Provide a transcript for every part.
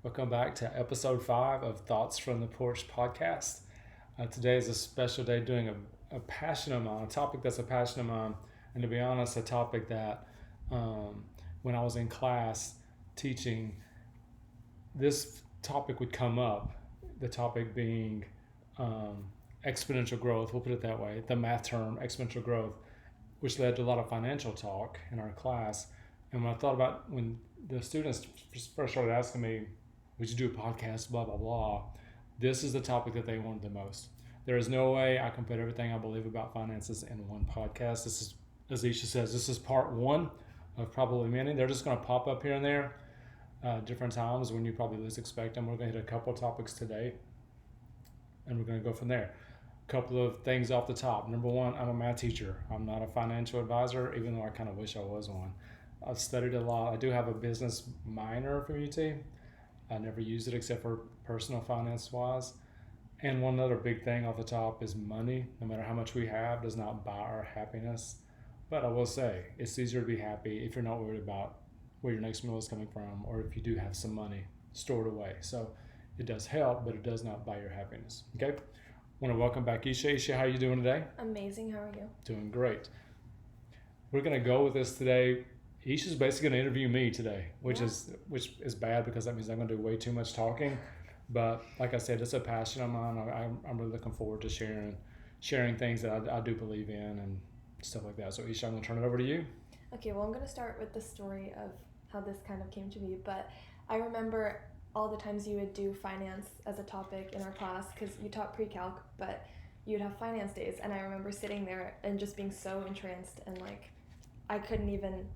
Welcome back to episode 5 of Thoughts from the Porch podcast. Today is a special day doing a passion of mine, a topic that's a passion of mine, and to be honest, a topic that when I was in class teaching, this topic would come up, the topic being exponential growth, we'll put it that way, the math term exponential growth, which led to a lot of financial talk in our class. And when I thought about when the students first started asking me, would you do a podcast, blah, blah, blah, this is the topic that they wanted the most. There is no way I can put everything I believe about finances in one podcast. This is, as Isha says, this is part one of probably many. They're just going to pop up here and there different times when you probably least expect them. We're going to hit a couple of topics today, and we're going to go from there. A couple of things off the top. Number one, I'm a math teacher. I'm not a financial advisor, even though I kind of wish I was one. I've studied a lot. I do have a business minor from UT. I never use it except for personal finance wise. And one other big thing off the top is money. No matter how much we have, does not buy our happiness. But I will say, it's easier to be happy if you're not worried about where your next meal is coming from, or if you do have some money stored away. So it does help, but it does not buy your happiness. Okay? I want to welcome back Isha. Isha, how are you doing today? Amazing. How are you? Doing great. We're going to go with this today. Isha's basically going to interview me today, which is bad because that means I'm going to do way too much talking. But like I said, it's a passion of mine. I'm really looking forward to sharing things that I do believe in and stuff like that. So Isha, I'm going to turn it over to you. Okay, well, I'm going to start with the story of how this kind of came to be. But I remember all the times you would do finance as a topic in our class because you taught pre-calc, but you'd have finance days. And I remember sitting there and just being so entranced and I couldn't even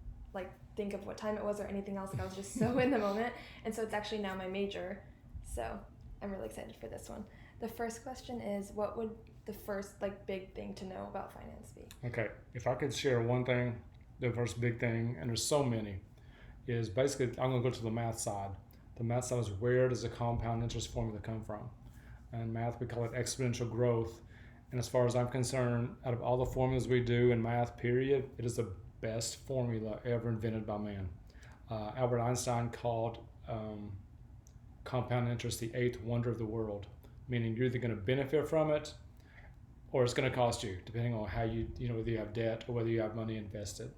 think of what time it was or anything else. I was just so in the moment. And so it's actually now my major. So I'm really excited for this one. The first question is, what would the first big thing to know about finance be? Okay, if I could share one thing, the first big thing, and there's so many, is basically I'm going to go to the math side. The math side is, where does the compound interest formula come from? And math, we call it exponential growth. And as far as I'm concerned, out of all the formulas we do in math, period, it is the best formula ever invented by man. Albert Einstein called compound interest the eighth wonder of the world, meaning you're either going to benefit from it or it's going to cost you, depending on how whether you have debt or whether you have money invested.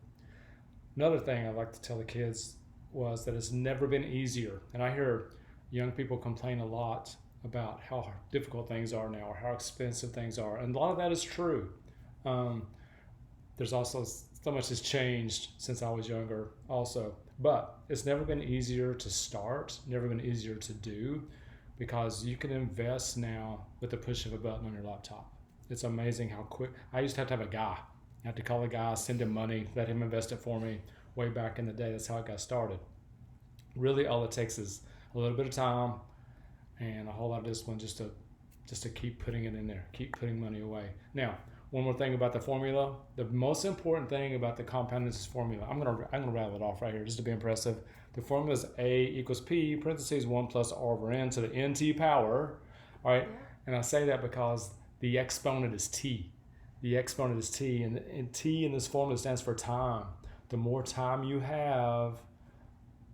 Another thing I like to tell the kids was that it's never been easier. And I hear young people complain a lot about how difficult things are now or how expensive things are. And a lot of that is true. There's also so much has changed since I was younger also. But it's never been easier to start, never been easier to do, because you can invest now with the push of a button on your laptop. It's amazing how quick. I used to have a guy. I had to call a guy, send him money, let him invest it for me way back in the day. That's how it got started. Really all it takes is a little bit of time and a whole lot of discipline just to keep putting it in there, keep putting money away. Now, one more thing about the formula. The most important thing about the compound interest formula, I'm gonna rattle it off right here just to be impressive. The formula is A equals P, parentheses 1 plus R over N to the NT power. All right, yeah. And I say that because the exponent is T. The exponent is T, and T in this formula stands for time. The more time you have,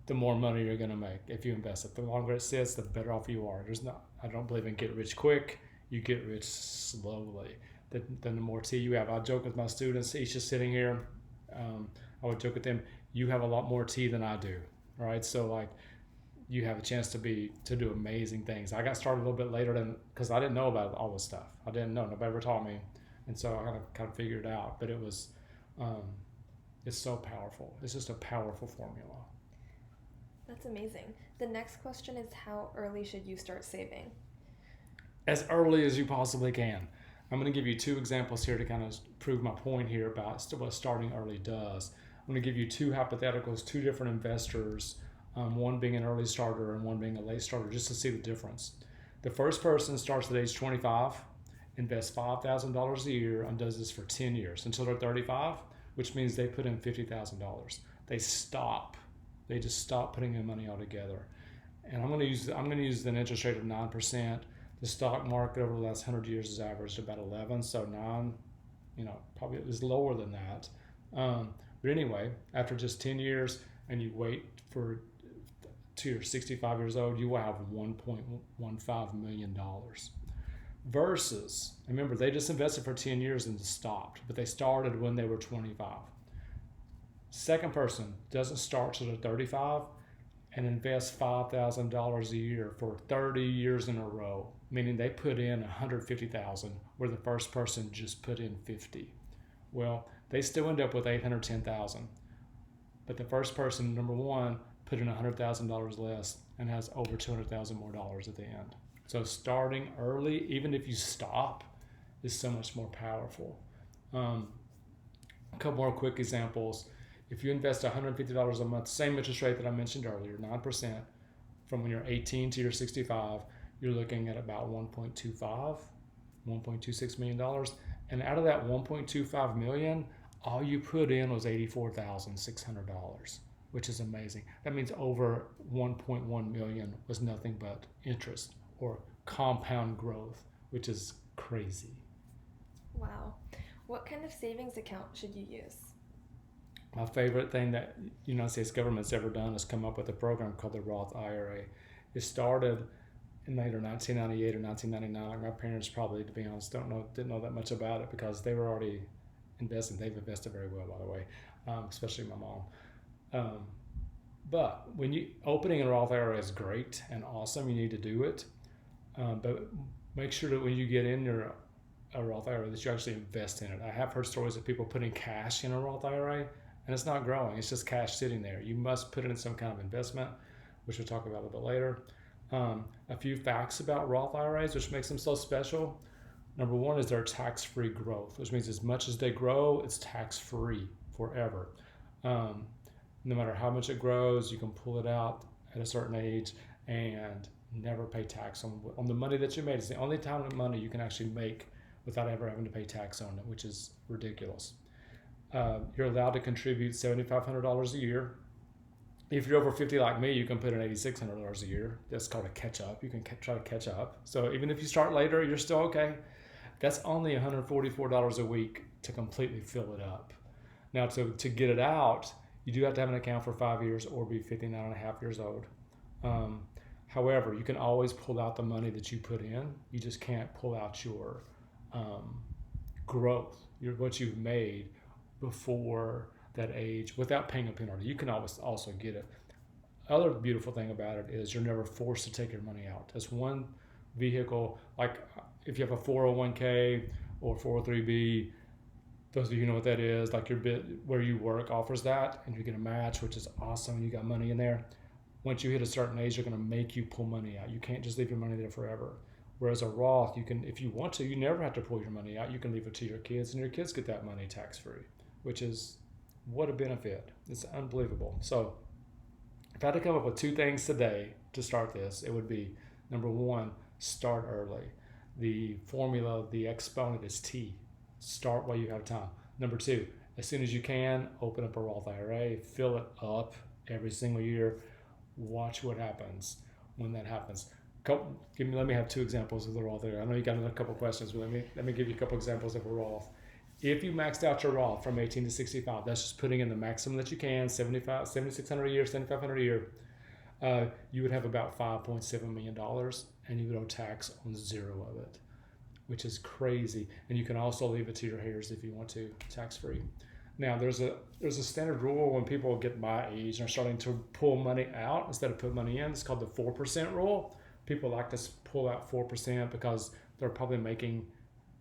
the more money you're gonna make if you invest it. The longer it sits, the better off you are. I don't believe in get rich quick. You get rich slowly. Then the more T you have. I joke with my students, each just sitting here, I would joke with them, you have a lot more T than I do, right? So you have a chance to do amazing things. I got started a little bit later because I didn't know about all this stuff. I didn't know, nobody ever taught me. And so I kind of figured it out, but it was, it's so powerful. It's just a powerful formula. That's amazing. The next question is, how early should you start saving? As early as you possibly can. I'm going to give you two examples here to kind of prove my point here about what starting early does. I'm going to give you two hypotheticals, two different investors, one being an early starter and one being a late starter, just to see the difference. The first person starts at age 25, invests $5,000 a year, and does this for 10 years until they're 35, which means they put in $50,000. They just stop putting in money altogether. And I'm going to use an interest rate of 9%. The stock market over the last 100 years has averaged about 11, so 9, probably it was lower than that. But anyway, after just 10 years and you wait for to you're 65 years old, you will have $1.15 million. Versus, remember, they just invested for 10 years and stopped, but they started when they were 25. Second person doesn't start till they're 35 and invest $5,000 a year for 30 years in a row, meaning they put in $150,000 where the first person just put in 50. Well, they still end up with $810,000, but the first person, number one, put in $100,000 less and has over $200,000 more dollars at the end. So starting early, even if you stop, is so much more powerful. A couple more quick examples. If you invest $150 a month, same interest rate that I mentioned earlier, 9%, from when you're 18 to you're 65, you're looking at about $1.26 million. And out of that $1.25 million, all you put in was $84,600, which is amazing. That means over $1.1 million was nothing but interest or compound growth, which is crazy. Wow. What kind of savings account should you use? My favorite thing that the United States government's ever done is come up with a program called the Roth IRA. It started in either 1998 or 1999. My parents probably, to be honest, didn't know that much about it because they were already investing. They've invested very well, by the way, especially my mom. But opening a Roth IRA is great and awesome. You need to do it. But make sure that when you get in a Roth IRA that you actually invest in it. I have heard stories of people putting cash in a Roth IRA and it's not growing. It's just cash sitting there. You must put it in some kind of investment, which we'll talk about a little bit later. A few facts about Roth IRAs, which makes them so special. Number one is their tax-free growth, which means as much as they grow, it's tax-free forever. No matter how much it grows, you can pull it out at a certain age and never pay tax on the money that you made. It's the only time of money you can actually make without ever having to pay tax on it, which is ridiculous. You're allowed to contribute $7,500 a year. If you're over 50 like me, you can put in $8,600 a year. That's called a catch-up. You can try to catch up. So even if you start later, you're still okay. That's only $144 a week to completely fill it up. Now, to get it out, you do have to have an account for 5 years or be 59 and a half years old. However, you can always pull out the money that you put in. You just can't pull out your growth, what you've made before that age without paying a penalty. You can always also get it. Other beautiful thing about it is you're never forced to take your money out. That's one vehicle. Like if you have a 401k or 403b, those of you who know what that is, like your bit where you work offers that, and you get a match, which is awesome. You got money in there. Once you hit a certain age, they're going to make you pull money out. You can't just leave your money there forever. Whereas a Roth, you can, if you want to, you never have to pull your money out. You can leave it to your kids, and your kids get that money tax-free, which is what a benefit. It's unbelievable. So if I had to come up with two things today to start this, it would be, number one, start early. The formula, the exponent is T. Start while you have time. Number two, as soon as you can, open up a Roth IRA, fill it up every single year. Watch what happens when that happens. Let me have two examples of the Roth IRA. I know you got another couple questions, but let me give you a couple examples of a Roth. If you maxed out your Roth from 18 to 65, that's just putting in the maximum that you can, $7,600 a year, $7,500 a year, you would have about $5.7 million, and you would owe tax on zero of it, which is crazy. And you can also leave it to your heirs if you want to, tax-free. Now, there's a standard rule when people get my age and are starting to pull money out instead of put money in. It's called the 4% rule. People like to pull out 4% because they're probably making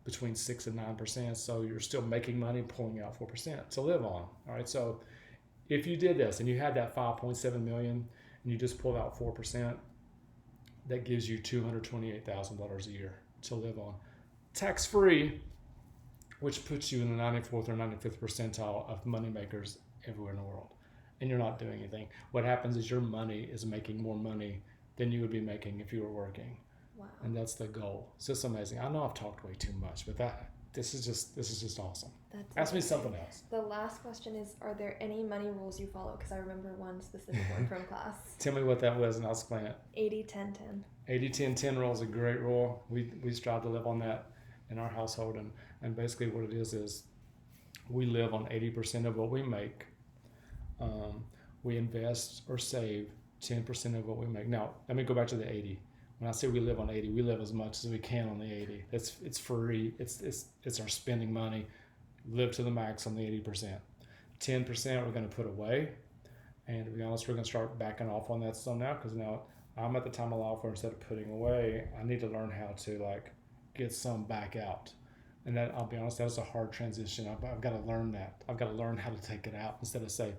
between 6 and 9%. So you're still making money pulling out 4% to live on. All right. So if you did this and you had that 5.7 million and you just pulled out 4%, that gives you $228,000 a year to live on, tax-free, which puts you in the 94th or 95th percentile of money makers everywhere in the world. And you're not doing anything. What happens is your money is making more money than you would be making if you were working. Wow. And that's the goal. It's just amazing. I know I've talked way too much, but this is just awesome. That's Ask me amazing. something else. The last question is, are there any money rules you follow? Because I remember one specific one from class. Tell me what that was and I'll explain it. 80-10-10. 80-10-10 rule is a great rule. We strive to live on that in our household. And basically what it is we live on 80% of what we make. We invest or save 10% of what we make. Now, let me go back to the 80. When I say we live on 80, we live as much as we can on the 80. It's free. It's our spending money. Live to the max on the 80%. 10% we're going to put away. And to be honest, we're going to start backing off on that some now, because now I'm at the time of life where instead of putting away, I need to learn how to like get some back out. And that, I'll be honest, that's a hard transition. I've got to learn that. I've got to learn how to take it out instead of say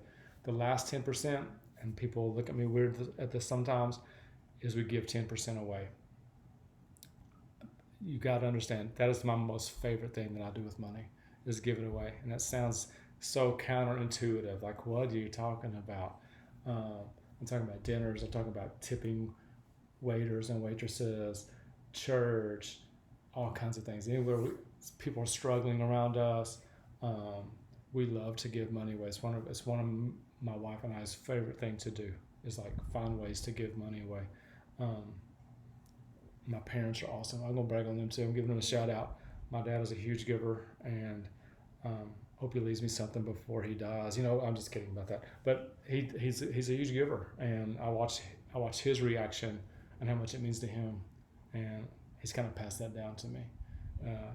the last 10%. And people look at me weird at this sometimes, is we give 10% away. You got to understand, that is my most favorite thing that I do with money, is give it away. And that sounds so counterintuitive. Like, what are you talking about? I'm talking about dinners. I'm talking about tipping waiters and waitresses, church, all kinds of things. Anywhere people are struggling around us, we love to give money away. It's one of my wife and I's favorite thing to do, is like find ways to give money away. My parents are awesome. I'm gonna brag on them too. I'm giving them a shout out. My dad is a huge giver, and hope he leaves me something before he dies. I'm just kidding about that. But he's a huge giver, and I watch his reaction and how much it means to him, and he's kind of passed that down to me.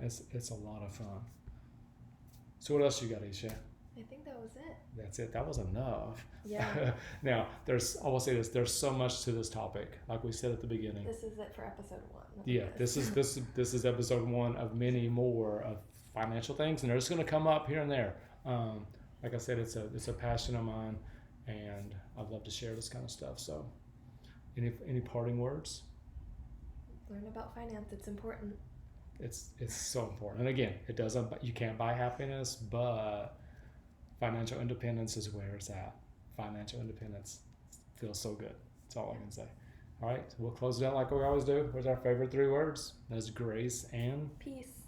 It's a lot of fun. So what else you got, Isha? I think that was it. That's it. That was enough. Yeah. Now, I will say this. There's so much to this topic, like we said at the beginning. This is it for episode 1. Yeah, this is episode 1 of many more of financial things, and they're just going to come up here and there. Like I said, it's a passion of mine, and I'd love to share this kind of stuff. So, any parting words? Learn about finance. It's important. It's so important. And again, you can't buy happiness, but financial independence is where it's at. Financial independence feels so good. That's all I can say. All right, so we'll close it out like we always do. Where's our favorite 3 words? That's grace and peace.